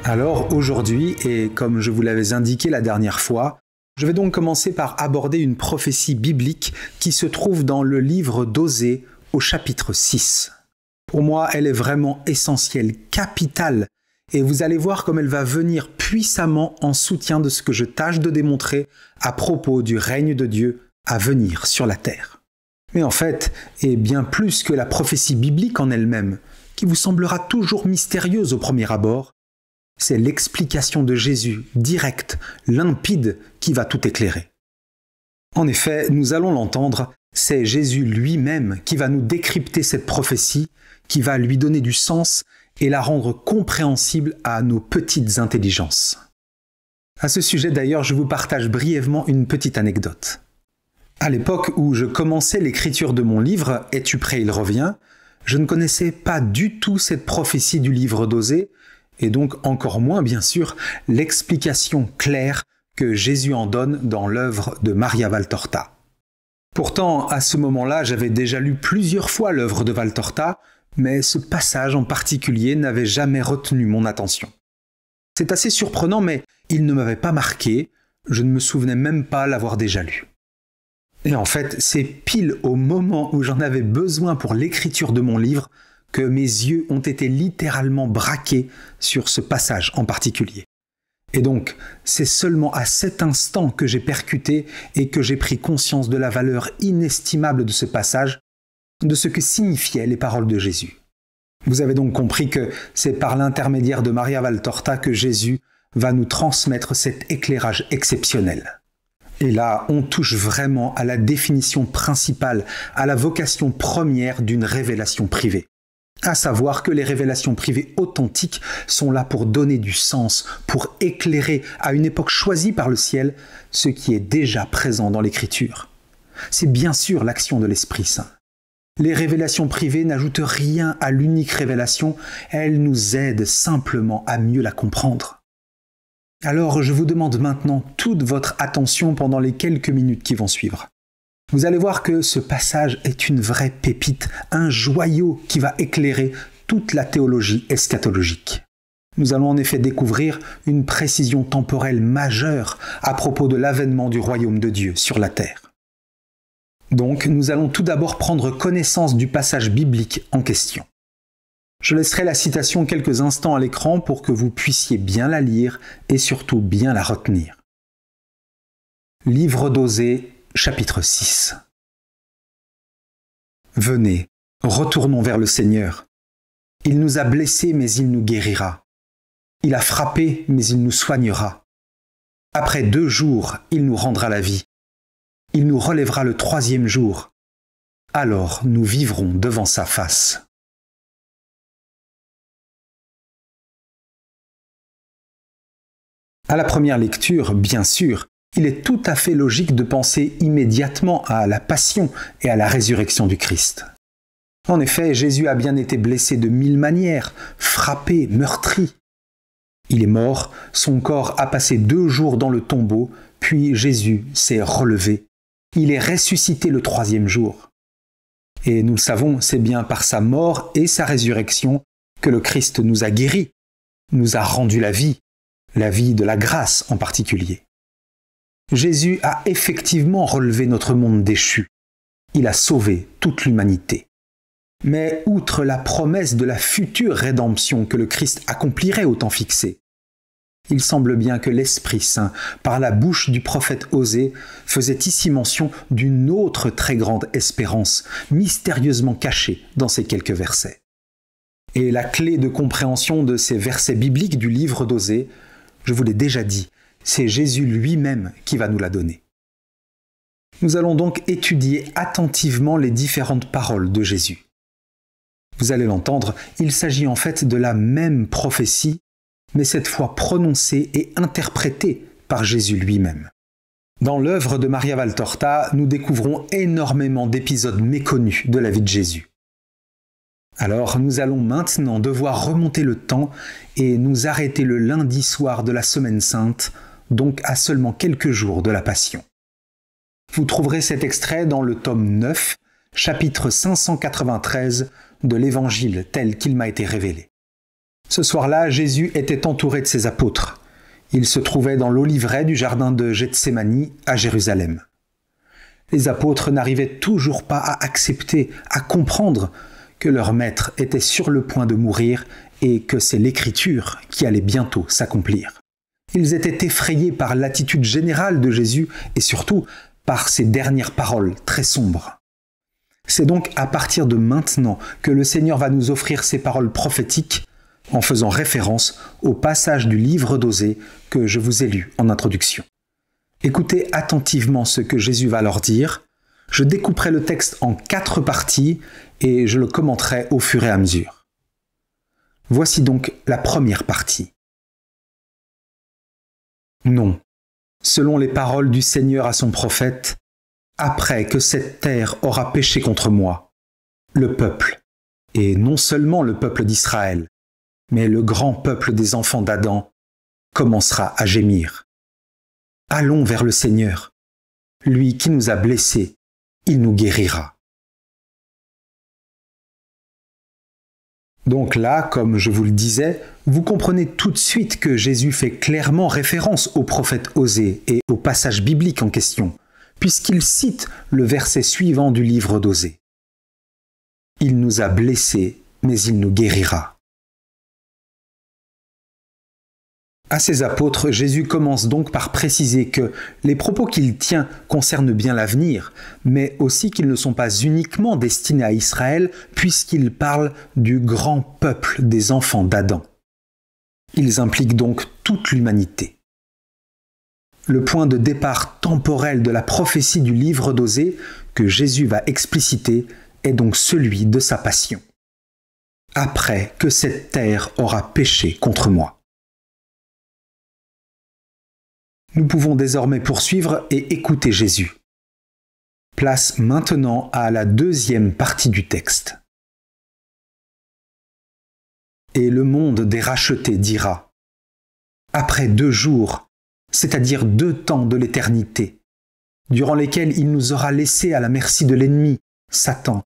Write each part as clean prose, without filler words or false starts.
Alors aujourd'hui, et comme je vous l'avais indiqué la dernière fois, je vais donc commencer par aborder une prophétie biblique qui se trouve dans le livre d'Osée au chapitre 6. Pour moi, elle est vraiment essentielle, capitale, et vous allez voir comme elle va venir puissamment en soutien de ce que je tâche de démontrer à propos du règne de Dieu à venir sur la terre. Mais en fait, et bien plus que la prophétie biblique en elle-même, qui vous semblera toujours mystérieuse au premier abord, c'est l'explication de Jésus, directe, limpide, qui va tout éclairer. En effet, nous allons l'entendre, c'est Jésus lui-même qui va nous décrypter cette prophétie, qui va lui donner du sens et la rendre compréhensible à nos petites intelligences. À ce sujet d'ailleurs, je vous partage brièvement une petite anecdote. À l'époque où je commençais l'écriture de mon livre « Es-tu prêt, il revient ?», je ne connaissais pas du tout cette prophétie du livre d'Osée, et donc encore moins, bien sûr, l'explication claire que Jésus en donne dans l'œuvre de Maria Valtorta. Pourtant, à ce moment-là, j'avais déjà lu plusieurs fois l'œuvre de Valtorta, mais ce passage en particulier n'avait jamais retenu mon attention. C'est assez surprenant, mais il ne m'avait pas marqué, je ne me souvenais même pas l'avoir déjà lu. Et en fait, c'est pile au moment où j'en avais besoin pour l'écriture de mon livre que mes yeux ont été littéralement braqués sur ce passage en particulier. Et donc, c'est seulement à cet instant que j'ai percuté et que j'ai pris conscience de la valeur inestimable de ce passage, de ce que signifiaient les paroles de Jésus. Vous avez donc compris que c'est par l'intermédiaire de Maria Valtorta que Jésus va nous transmettre cet éclairage exceptionnel. Et là, on touche vraiment à la définition principale, à la vocation première d'une révélation privée. À savoir que les révélations privées authentiques sont là pour donner du sens, pour éclairer à une époque choisie par le ciel ce qui est déjà présent dans l'Écriture. C'est bien sûr l'action de l'Esprit Saint. Les révélations privées n'ajoutent rien à l'unique révélation, elles nous aident simplement à mieux la comprendre. Alors je vous demande maintenant toute votre attention pendant les quelques minutes qui vont suivre. Vous allez voir que ce passage est une vraie pépite, un joyau qui va éclairer toute la théologie eschatologique. Nous allons en effet découvrir une précision temporelle majeure à propos de l'avènement du royaume de Dieu sur la terre. Donc, nous allons tout d'abord prendre connaissance du passage biblique en question. Je laisserai la citation quelques instants à l'écran pour que vous puissiez bien la lire et surtout bien la retenir. Livre d'Osée, chapitre 6. Venez, retournons vers le Seigneur. Il nous a blessés, mais il nous guérira. Il a frappé, mais il nous soignera. Après 2 jours, il nous rendra la vie. Il nous relèvera le 3e jour. Alors nous vivrons devant sa face. À la première lecture, bien sûr, il est tout à fait logique de penser immédiatement à la passion et à la résurrection du Christ. En effet, Jésus a bien été blessé de 1000 manières, frappé, meurtri. Il est mort, son corps a passé 2 jours dans le tombeau, puis Jésus s'est relevé. Il est ressuscité le 3e jour. Et nous le savons, c'est bien par sa mort et sa résurrection que le Christ nous a guéris, nous a rendu la vie de la grâce en particulier. Jésus a effectivement relevé notre monde déchu. Il a sauvé toute l'humanité. Mais outre la promesse de la future rédemption que le Christ accomplirait au temps fixé, il semble bien que l'Esprit Saint, par la bouche du prophète Osée, faisait ici mention d'une autre très grande espérance, mystérieusement cachée dans ces quelques versets. Et la clé de compréhension de ces versets bibliques du livre d'Osée, je vous l'ai déjà dit, c'est Jésus lui-même qui va nous la donner. Nous allons donc étudier attentivement les différentes paroles de Jésus. Vous allez l'entendre, il s'agit en fait de la même prophétie, mais cette fois prononcée et interprétée par Jésus lui-même. Dans l'œuvre de Maria Valtorta, nous découvrons énormément d'épisodes méconnus de la vie de Jésus. Alors nous allons maintenant devoir remonter le temps et nous arrêter le lundi soir de la Semaine Sainte, donc à seulement quelques jours de la Passion. Vous trouverez cet extrait dans le tome 9, chapitre 593 de l'Évangile tel qu'il m'a été révélé. Ce soir-là, Jésus était entouré de ses apôtres. Il se trouvait dans l'oliveraie du jardin de Gethsémani à Jérusalem. Les apôtres n'arrivaient toujours pas à accepter, à comprendre que leur maître était sur le point de mourir et que c'est l'Écriture qui allait bientôt s'accomplir. Ils étaient effrayés par l'attitude générale de Jésus et surtout par ses dernières paroles très sombres. C'est donc à partir de maintenant que le Seigneur va nous offrir ces paroles prophétiques en faisant référence au passage du livre d'Osée que je vous ai lu en introduction. Écoutez attentivement ce que Jésus va leur dire. Je découperai le texte en 4 parties et je le commenterai au fur et à mesure. Voici donc la première partie. Non, selon les paroles du Seigneur à son prophète, après que cette terre aura péché contre moi, le peuple, et non seulement le peuple d'Israël, mais le grand peuple des enfants d'Adam, commencera à gémir. Allons vers le Seigneur. Lui qui nous a blessés, il nous guérira. Donc là, comme je vous le disais, vous comprenez tout de suite que Jésus fait clairement référence au prophète Osée et au passage biblique en question, puisqu'il cite le verset suivant du livre d'Osée. Il nous a blessés, mais il nous guérira. À ses apôtres, Jésus commence donc par préciser que les propos qu'il tient concernent bien l'avenir, mais aussi qu'ils ne sont pas uniquement destinés à Israël, puisqu'il parle du grand peuple des enfants d'Adam. Ils impliquent donc toute l'humanité. Le point de départ temporel de la prophétie du livre d'Osée, que Jésus va expliciter, est donc celui de sa passion. Après que cette terre aura péché contre moi. Nous pouvons désormais poursuivre et écouter Jésus. Place maintenant à la deuxième partie du texte. Et le monde des rachetés dira, après 2 jours, c'est-à-dire 2 temps de l'éternité, durant lesquels il nous aura laissés à la merci de l'ennemi, Satan,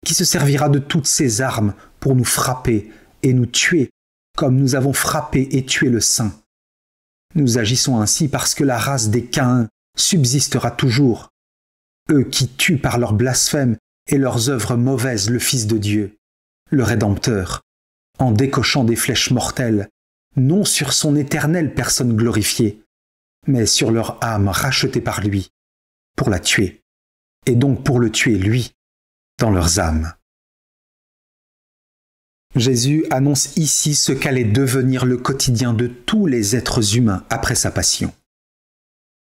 qui se servira de toutes ses armes pour nous frapper et nous tuer, comme nous avons frappé et tué le saint. Nous agissons ainsi parce que la race des Caïns subsistera toujours, eux qui tuent par leur blasphème et leurs œuvres mauvaises le Fils de Dieu, le Rédempteur, en décochant des flèches mortelles, non sur son éternelle personne glorifiée, mais sur leur âme rachetée par lui, pour la tuer, et donc pour le tuer lui, dans leurs âmes. Jésus annonce ici ce qu'allait devenir le quotidien de tous les êtres humains après sa passion.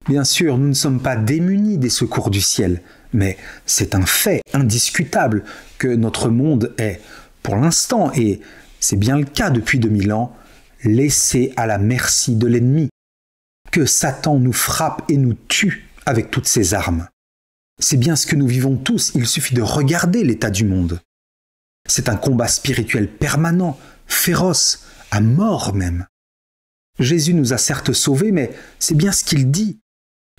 Bien sûr, nous ne sommes pas démunis des secours du ciel, mais c'est un fait indiscutable que notre monde est, pour l'instant, et c'est bien le cas depuis 2000 ans, laissé à la merci de l'ennemi, que Satan nous frappe et nous tue avec toutes ses armes. C'est bien ce que nous vivons tous, il suffit de regarder l'état du monde. C'est un combat spirituel permanent, féroce, à mort même. Jésus nous a certes sauvés, mais c'est bien ce qu'il dit.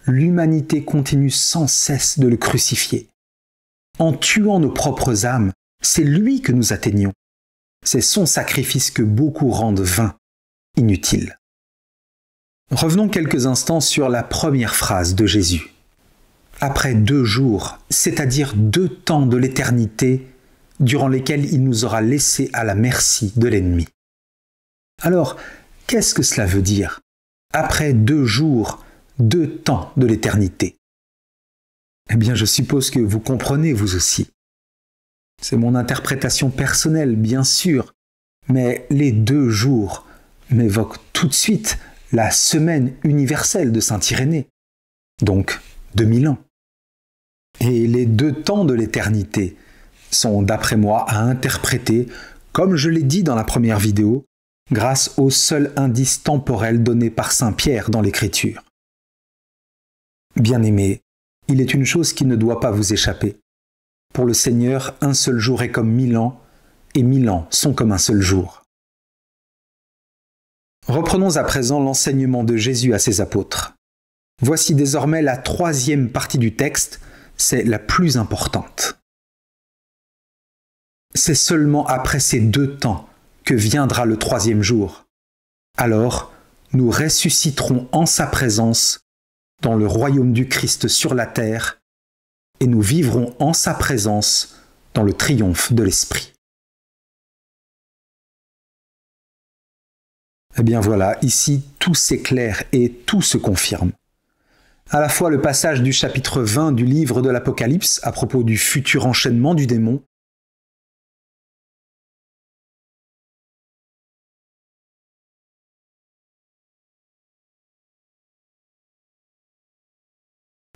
L'humanité continue sans cesse de le crucifier. En tuant nos propres âmes, c'est lui que nous atteignons. C'est son sacrifice que beaucoup rendent vain, inutile. Revenons quelques instants sur la première phrase de Jésus. Après 2 jours, c'est-à-dire 2 temps de l'éternité, durant lesquels il nous aura laissés à la merci de l'ennemi. Alors, qu'est-ce que cela veut dire? Après 2 jours, 2 temps de l'éternité. Eh bien, je suppose que vous comprenez vous aussi. C'est mon interprétation personnelle, bien sûr, mais les 2 jours m'évoquent tout de suite la semaine universelle de saint Irénée, donc 2000 ans. Et les 2 temps de l'éternité sont, d'après moi, à interpréter, comme je l'ai dit dans la première vidéo, grâce au seul indice temporel donné par saint Pierre dans l'Écriture. Bien-aimés, il est une chose qui ne doit pas vous échapper. Pour le Seigneur, un seul jour est comme 1000 ans, et 1000 ans sont comme un seul jour. Reprenons à présent l'enseignement de Jésus à ses apôtres. Voici désormais la 3e partie du texte, c'est la plus importante. C'est seulement après ces 2 temps que viendra le troisième jour. Alors, nous ressusciterons en sa présence dans le royaume du Christ sur la terre et nous vivrons en sa présence dans le triomphe de l'Esprit. Eh bien voilà, ici tout s'éclaire et tout se confirme. À la fois le passage du chapitre 20 du livre de l'Apocalypse à propos du futur enchaînement du démon,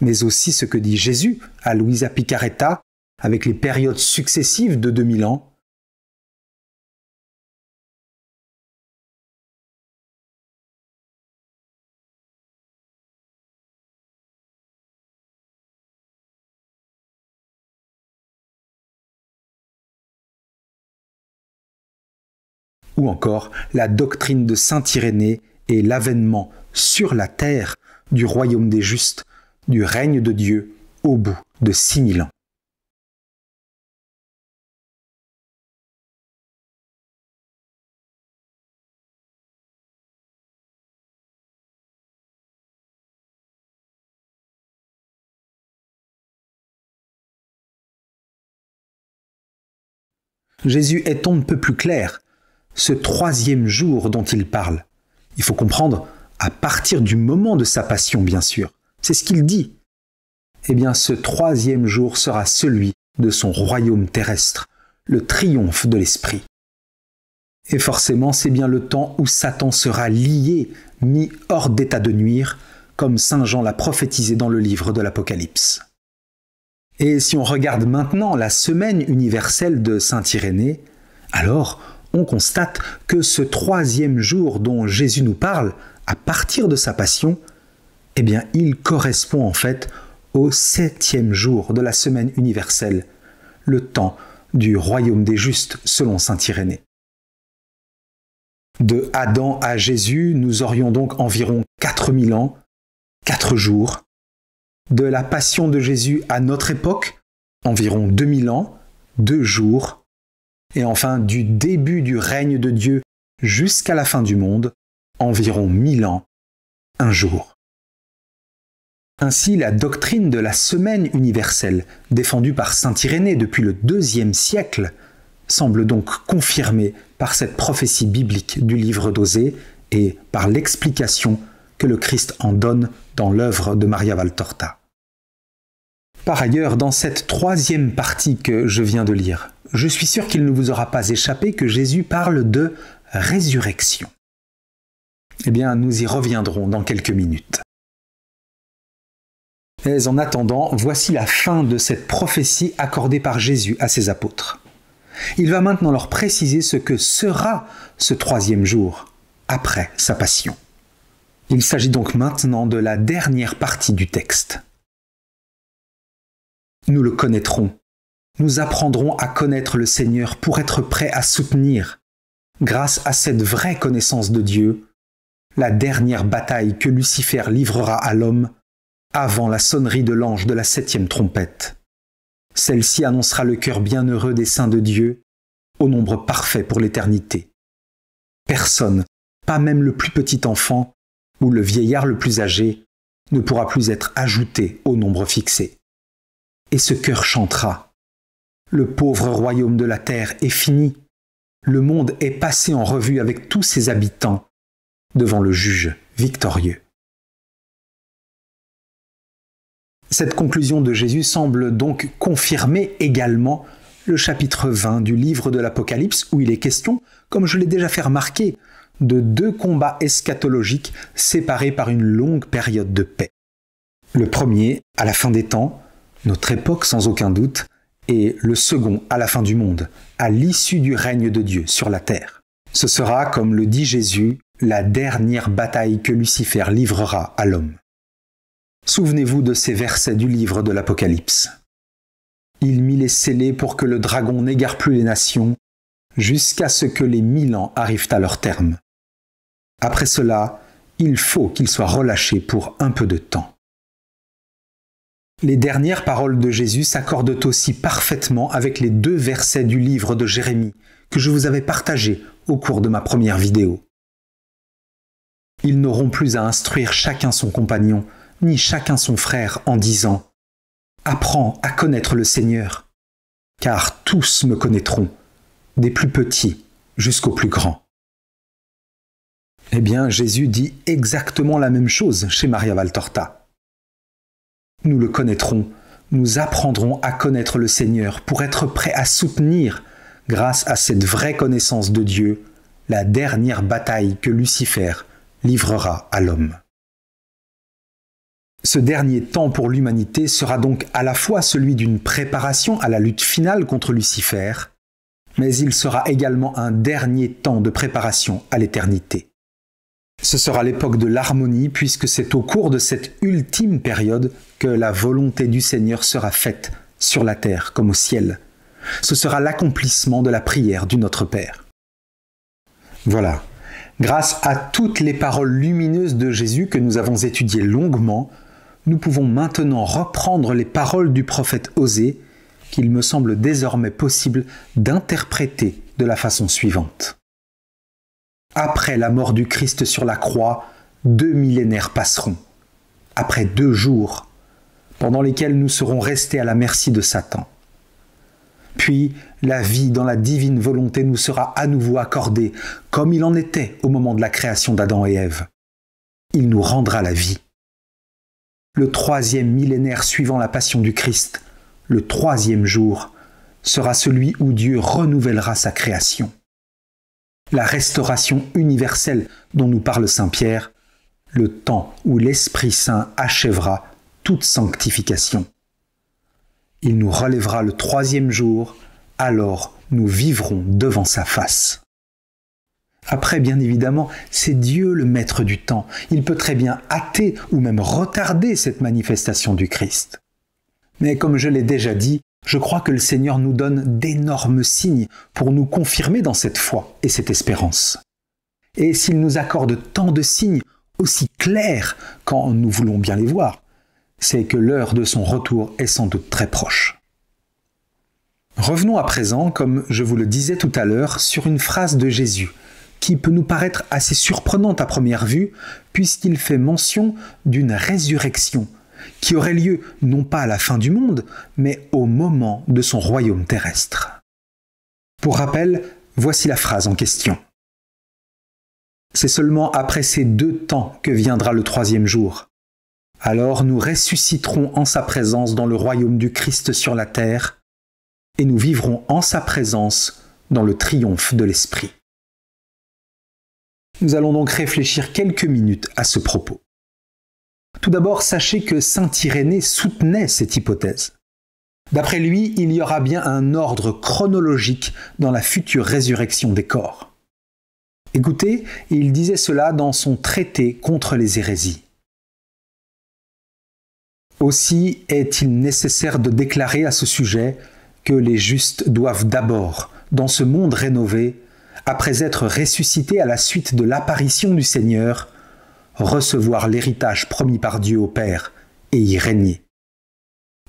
mais aussi ce que dit Jésus à Luisa Picaretta avec les périodes successives de 2000 ans, ou encore la doctrine de saint Irénée et l'avènement sur la terre du royaume des justes, du règne de Dieu au bout de 6000 ans. Jésus est on ne peut plus clair. Ce troisième jour dont il parle, il faut comprendre à partir du moment de sa passion, bien sûr. C'est ce qu'il dit. Eh bien, ce troisième jour sera celui de son royaume terrestre, le triomphe de l'Esprit. Et forcément, c'est bien le temps où Satan sera lié, mis hors d'état de nuire, comme saint Jean l'a prophétisé dans le livre de l'Apocalypse. Et si on regarde maintenant la semaine universelle de saint Irénée, alors on constate que ce troisième jour dont Jésus nous parle, à partir de sa passion, eh bien, il correspond en fait au 7e jour de la semaine universelle, le temps du royaume des justes selon saint Irénée. De Adam à Jésus, nous aurions donc environ 4000 ans, 4 jours. De la passion de Jésus à notre époque, environ 2000 ans, 2 jours. Et enfin, du début du règne de Dieu jusqu'à la fin du monde, environ 1000 ans, 1 jour. Ainsi, la doctrine de la semaine universelle, défendue par saint Irénée depuis le IIe siècle, semble donc confirmée par cette prophétie biblique du livre d'Osée et par l'explication que le Christ en donne dans l'œuvre de Maria Valtorta. Par ailleurs, dans cette troisième partie que je viens de lire, je suis sûr qu'il ne vous aura pas échappé que Jésus parle de résurrection. Eh bien, nous y reviendrons dans quelques minutes. Mais en attendant, voici la fin de cette prophétie accordée par Jésus à ses apôtres. Il va maintenant leur préciser ce que sera ce troisième jour, après sa passion. Il s'agit donc maintenant de la dernière partie du texte. Nous le connaîtrons. Nous apprendrons à connaître le Seigneur pour être prêts à soutenir, grâce à cette vraie connaissance de Dieu, la dernière bataille que Lucifer livrera à l'homme avant la sonnerie de l'ange de la 7e trompette. Celle-ci annoncera le cœur bienheureux des saints de Dieu, au nombre parfait pour l'éternité. Personne, pas même le plus petit enfant ou le vieillard le plus âgé, ne pourra plus être ajouté au nombre fixé. Et ce cœur chantera. Le pauvre royaume de la terre est fini. Le monde est passé en revue avec tous ses habitants devant le juge victorieux. Cette conclusion de Jésus semble donc confirmer également le chapitre 20 du livre de l'Apocalypse où il est question, comme je l'ai déjà fait remarquer, de 2 combats eschatologiques séparés par une longue période de paix. Le premier, à la fin des temps, notre époque sans aucun doute, et le second, à la fin du monde, à l'issue du règne de Dieu sur la terre. Ce sera, comme le dit Jésus, la dernière bataille que Lucifer livrera à l'homme. Souvenez-vous de ces versets du livre de l'Apocalypse. « Il mit les scellés pour que le dragon n'égare plus les nations, jusqu'à ce que les 1000 ans arrivent à leur terme. Après cela, il faut qu'il soit relâché pour un peu de temps. » Les dernières paroles de Jésus s'accordent aussi parfaitement avec les 2 versets du livre de Jérémie que je vous avais partagés au cours de ma première vidéo. Ils n'auront plus à instruire chacun son compagnon, ni chacun son frère en disant « Apprends à connaître le Seigneur, car tous me connaîtront, des plus petits jusqu'aux plus grands. » Eh bien, Jésus dit exactement la même chose chez Maria Valtorta. Nous le connaîtrons, nous apprendrons à connaître le Seigneur pour être prêts à soutenir, grâce à cette vraie connaissance de Dieu, la dernière bataille que Lucifer livrera à l'homme. Ce dernier temps pour l'humanité sera donc à la fois celui d'une préparation à la lutte finale contre Lucifer, mais il sera également un dernier temps de préparation à l'éternité. Ce sera l'époque de l'harmonie, puisque c'est au cours de cette ultime période que la volonté du Seigneur sera faite sur la terre comme au ciel. Ce sera l'accomplissement de la prière du Notre Père. Voilà. Grâce à toutes les paroles lumineuses de Jésus que nous avons étudiées longuement, nous pouvons maintenant reprendre les paroles du prophète Osée, qu'il me semble désormais possible d'interpréter de la façon suivante. Après la mort du Christ sur la croix, 2 millénaires passeront. Après 2 jours, pendant lesquels nous serons restés à la merci de Satan. Puis, la vie dans la divine volonté nous sera à nouveau accordée, comme il en était au moment de la création d'Adam et Ève. Il nous rendra la vie. Le 3e millénaire suivant la passion du Christ, le 3e jour, sera celui où Dieu renouvellera sa création. La restauration universelle dont nous parle saint Pierre, le temps où l'Esprit Saint achèvera toute sanctification. Il nous relèvera le 3e jour, alors nous vivrons devant sa face. Après, bien évidemment, c'est Dieu le maître du temps. Il peut très bien hâter ou même retarder cette manifestation du Christ. Mais comme je l'ai déjà dit, je crois que le Seigneur nous donne d'énormes signes pour nous confirmer dans cette foi et cette espérance. Et s'il nous accorde tant de signes aussi clairs quand nous voulons bien les voir, c'est que l'heure de son retour est sans doute très proche. Revenons à présent, comme je vous le disais tout à l'heure, sur une phrase de Jésus, qui peut nous paraître assez surprenante à première vue, puisqu'il fait mention d'une résurrection, qui aurait lieu non pas à la fin du monde, mais au moment de son royaume terrestre. Pour rappel, voici la phrase en question. C'est seulement après ces 2 temps que viendra le 3e jour. Alors nous ressusciterons en sa présence dans le royaume du Christ sur la terre, et nous vivrons en sa présence dans le triomphe de l'Esprit. Nous allons donc réfléchir quelques minutes à ce propos. Tout d'abord, sachez que saint Irénée soutenait cette hypothèse. D'après lui, il y aura bien un ordre chronologique dans la future résurrection des corps. Écoutez, il disait cela dans son traité contre les hérésies. Aussi est-il nécessaire de déclarer à ce sujet que les justes doivent d'abord, dans ce monde rénové, après être ressuscités à la suite de l'apparition du Seigneur, recevoir l'héritage promis par Dieu au Père et y régner.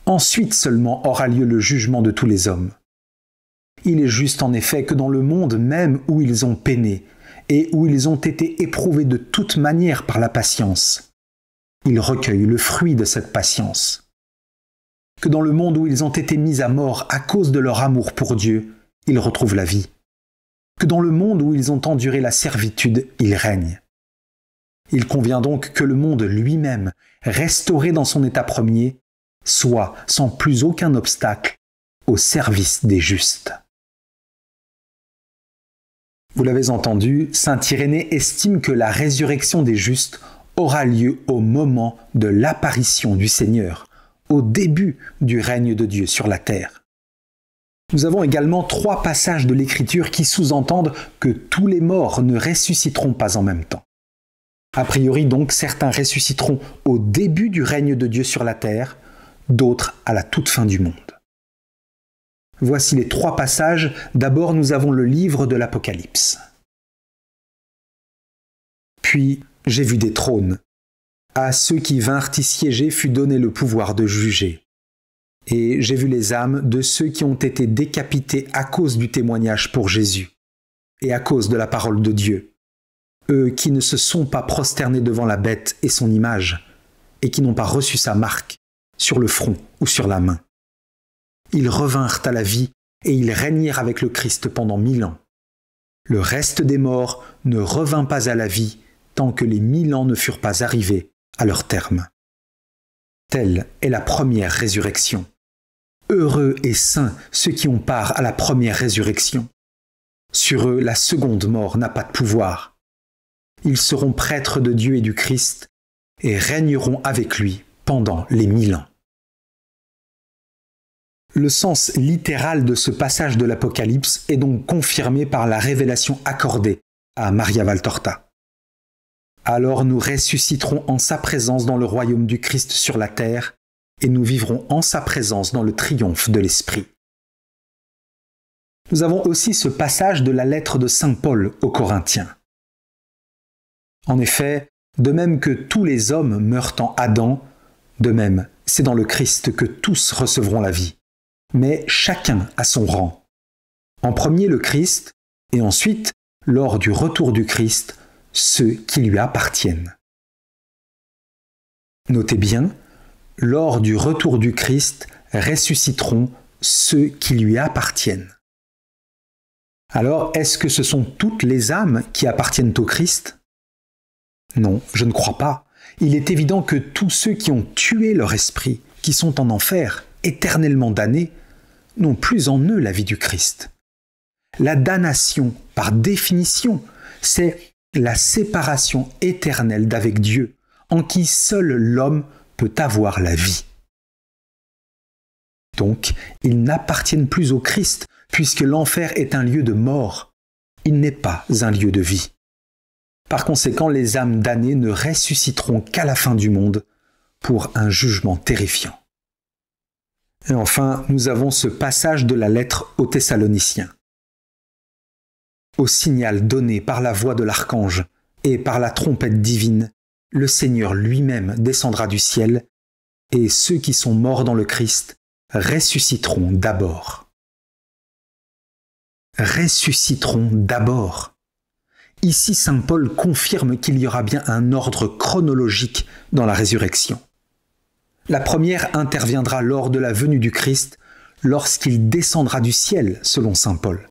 Ensuite seulement aura lieu le jugement de tous les hommes. Il est juste en effet que dans le monde même où ils ont peiné et où ils ont été éprouvés de toute manière par la patience, ils recueillent le fruit de cette patience. Que dans le monde où ils ont été mis à mort à cause de leur amour pour Dieu, ils retrouvent la vie. Que dans le monde où ils ont enduré la servitude, ils règnent. Il convient donc que le monde lui-même, restauré dans son état premier, soit sans plus aucun obstacle au service des justes. Vous l'avez entendu, saint Irénée estime que la résurrection des justes aura lieu au moment de l'apparition du Seigneur, au début du règne de Dieu sur la terre. Nous avons également 3 passages de l'Écriture qui sous-entendent que tous les morts ne ressusciteront pas en même temps. A priori donc, certains ressusciteront au début du règne de Dieu sur la terre, d'autres à la toute fin du monde. Voici les 3 passages. D'abord, nous avons le livre de l'Apocalypse. Puis, j'ai vu des trônes. À ceux qui vinrent y siéger fut donné le pouvoir de juger. Et j'ai vu les âmes de ceux qui ont été décapités à cause du témoignage pour Jésus, et à cause de la parole de Dieu. Eux qui ne se sont pas prosternés devant la bête et son image, et qui n'ont pas reçu sa marque sur le front ou sur la main. Ils revinrent à la vie et ils régnèrent avec le Christ pendant 1000 ans. Le reste des morts ne revint pas à la vie tant que les 1000 ans ne furent pas arrivés à leur terme. Telle est la première résurrection. Heureux et saints ceux qui ont part à la première résurrection. Sur eux, la seconde mort n'a pas de pouvoir. Ils seront prêtres de Dieu et du Christ et régneront avec lui pendant les 1000 ans. Le sens littéral de ce passage de l'Apocalypse est donc confirmé par la révélation accordée à Maria Valtorta. Alors nous ressusciterons en sa présence dans le royaume du Christ sur la terre et nous vivrons en sa présence dans le triomphe de l'Esprit. Nous avons aussi ce passage de la lettre de saint Paul aux Corinthiens. En effet, de même que tous les hommes meurent en Adam, de même, c'est dans le Christ que tous recevront la vie, mais chacun à son rang. En premier le Christ, et ensuite, lors du retour du Christ, ceux qui lui appartiennent. Notez bien, lors du retour du Christ, ressusciteront ceux qui lui appartiennent. Alors, est-ce que ce sont toutes les âmes qui appartiennent au Christ ? Non, je ne crois pas. Il est évident que tous ceux qui ont tué leur esprit, qui sont en enfer, éternellement damnés, n'ont plus en eux la vie du Christ. La damnation, par définition, c'est la séparation éternelle d'avec Dieu, en qui seul l'homme peut avoir la vie. Donc, ils n'appartiennent plus au Christ, puisque l'enfer est un lieu de mort. Il n'est pas un lieu de vie. Par conséquent, les âmes damnées ne ressusciteront qu'à la fin du monde pour un jugement terrifiant. Et enfin, nous avons ce passage de la lettre aux Thessaloniciens. Au signal donné par la voix de l'archange et par la trompette divine, le Seigneur lui-même descendra du ciel, et ceux qui sont morts dans le Christ ressusciteront d'abord. Ressusciteront d'abord. Ici, saint Paul confirme qu'il y aura bien un ordre chronologique dans la résurrection. La première interviendra lors de la venue du Christ, lorsqu'il descendra du ciel, selon saint Paul,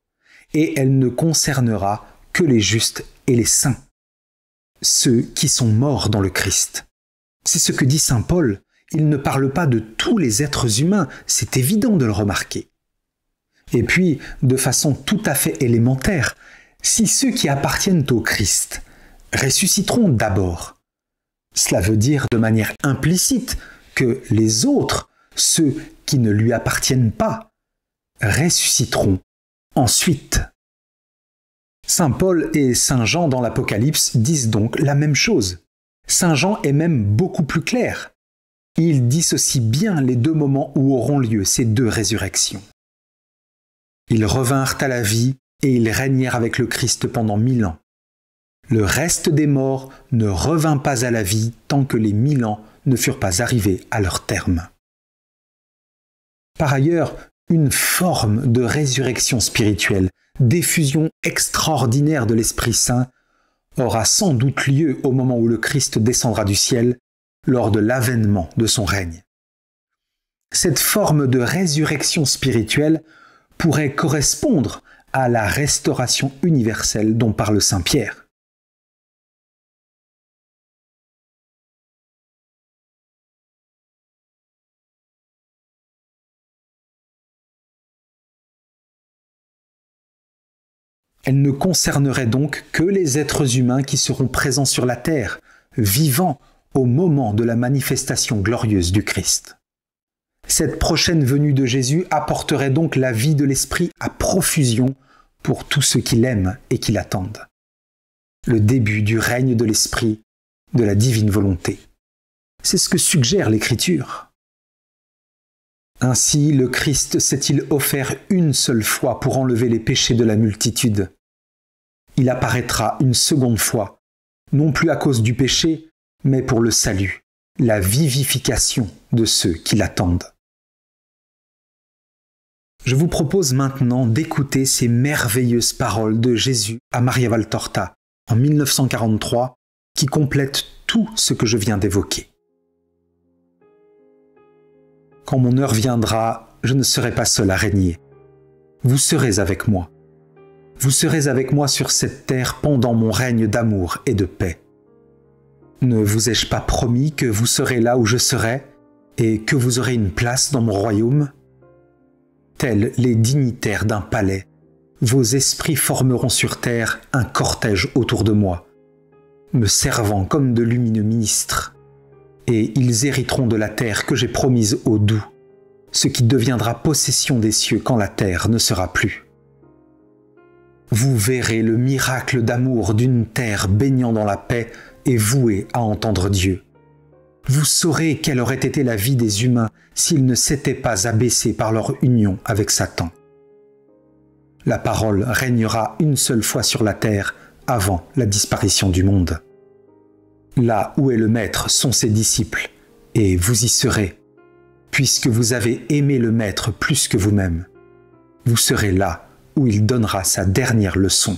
et elle ne concernera que les justes et les saints, ceux qui sont morts dans le Christ. C'est ce que dit saint Paul, il ne parle pas de tous les êtres humains, c'est évident de le remarquer. Et puis, de façon tout à fait élémentaire, si ceux qui appartiennent au Christ ressusciteront d'abord, cela veut dire de manière implicite que les autres, ceux qui ne lui appartiennent pas, ressusciteront ensuite. Saint Paul et saint Jean dans l'Apocalypse disent donc la même chose. Saint Jean est même beaucoup plus clair. Il dissocie bien les deux moments où auront lieu ces deux résurrections. Ils revinrent à la vie et ils régnèrent avec le Christ pendant 1000 ans. Le reste des morts ne revint pas à la vie tant que les 1000 ans ne furent pas arrivés à leur terme. Par ailleurs, une forme de résurrection spirituelle, d'effusion extraordinaire de l'Esprit Saint, aura sans doute lieu au moment où le Christ descendra du ciel, lors de l'avènement de son règne. Cette forme de résurrection spirituelle pourrait correspondre à la restauration universelle dont parle saint Pierre. Elle ne concernerait donc que les êtres humains qui seront présents sur la terre, vivants au moment de la manifestation glorieuse du Christ. Cette prochaine venue de Jésus apporterait donc la vie de l'Esprit à profusion pour tous ceux qui l'aiment et qui l'attendent. Le début du règne de l'Esprit, de la divine volonté. C'est ce que suggère l'Écriture. Ainsi, le Christ s'est-il offert une seule fois pour enlever les péchés de la multitude. Il apparaîtra une seconde fois, non plus à cause du péché, mais pour le salut, la vivification de ceux qui l'attendent. Je vous propose maintenant d'écouter ces merveilleuses paroles de Jésus à Maria Valtorta en 1943 qui complètent tout ce que je viens d'évoquer. Quand mon heure viendra, je ne serai pas seul à régner. Vous serez avec moi. Vous serez avec moi sur cette terre pendant mon règne d'amour et de paix. Ne vous ai-je pas promis que vous serez là où je serai et que vous aurez une place dans mon royaume ? Tels les dignitaires d'un palais, vos esprits formeront sur terre un cortège autour de moi, me servant comme de lumineux ministres, et ils hériteront de la terre que j'ai promise aux doux, ce qui deviendra possession des cieux quand la terre ne sera plus. Vous verrez le miracle d'amour d'une terre baignant dans la paix et vouée à entendre Dieu. Vous saurez quelle aurait été la vie des humains s'ils ne s'étaient pas abaissés par leur union avec Satan. La parole régnera une seule fois sur la terre avant la disparition du monde. Là où est le Maître sont ses disciples, et vous y serez, puisque vous avez aimé le Maître plus que vous-même. Vous serez là où il donnera sa dernière leçon.